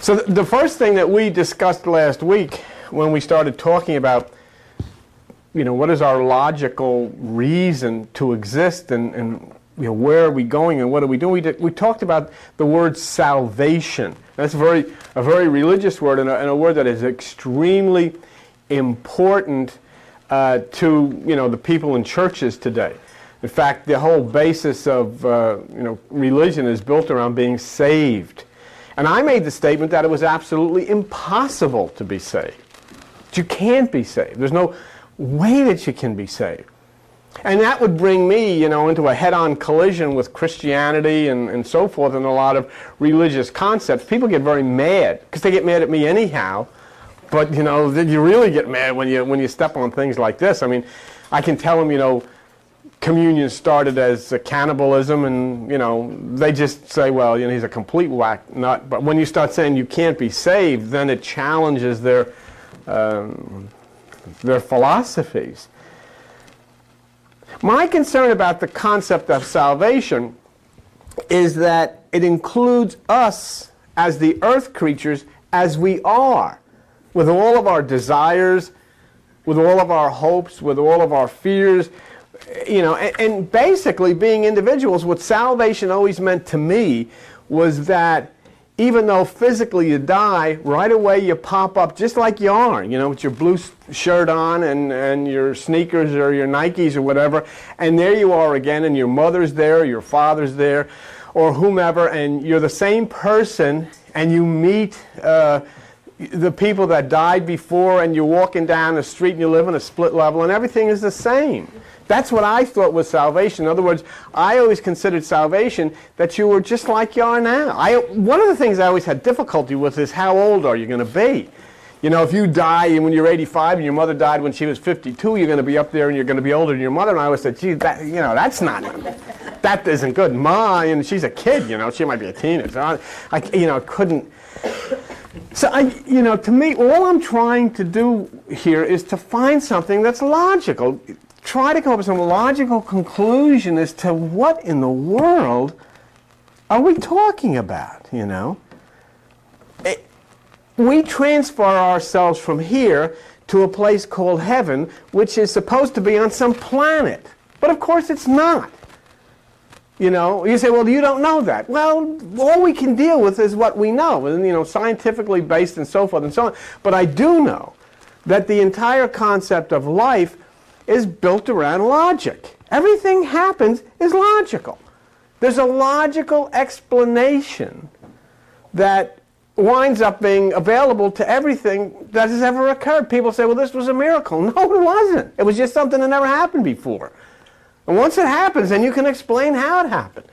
So the first thing that we discussed last week when we started talking about, what is our logical reason to exist and where are we going and what are we doing? We talked about the word salvation. That's a very religious word and a word that is extremely important to the people in churches today. In fact, the whole basis of religion is built around being saved. And I made the statement that it was absolutely impossible to be saved. You can't be saved. There's no way that you can be saved. And that would bring me, into a head-on collision with Christianity and so forth and a lot of religious concepts. People get very mad because they get mad at me anyhow. But, you really get mad when you step on things like this. I mean, I can tell them, communion started as cannibalism, and they just say, well, he's a complete whack nut. But when you start saying you can't be saved, then it challenges their philosophies. My concern about the concept of salvation is that it includes us as the earth creatures as we are, with all of our desires, with all of our hopes, with all of our fears. And basically being individuals, what salvation always meant to me was that even though physically you die, right away you pop up just like you are, with your blue shirt on and your sneakers or your Nikes or whatever, and there you are again, and your mother's there, or your father's there, or whomever, and you're the same person, and you meet the people that died before, and you're walking down the street and you live on a split level, and everything is the same. That's what I thought was salvation. In other words, I always considered salvation that you were just like you are now. One of the things I always had difficulty with is how old are you going to be? If you die when you're 85 and your mother died when she was 52, you're going to be up there and you're going to be older than your mother. And I always said, gee, that isn't good. Ma, and she's a kid, she might be a teenager. I couldn't. So, to me, all I'm trying to do here is to find something that's logical. Try to come up with some logical conclusion as to what in the world are we talking about, We transfer ourselves from here to a place called heaven, which is supposed to be on some planet. But of course it's not. You say, well, you don't know that. Well, all we can deal with is what we know, and, scientifically based and so forth and so on. But I do know that the entire concept of life is built around logic. Everything happens is logical. There's a logical explanation that winds up being available to everything that has ever occurred. People say, well, this was a miracle. No, it wasn't. It was just something that never happened before. And once it happens, then you can explain how it happened.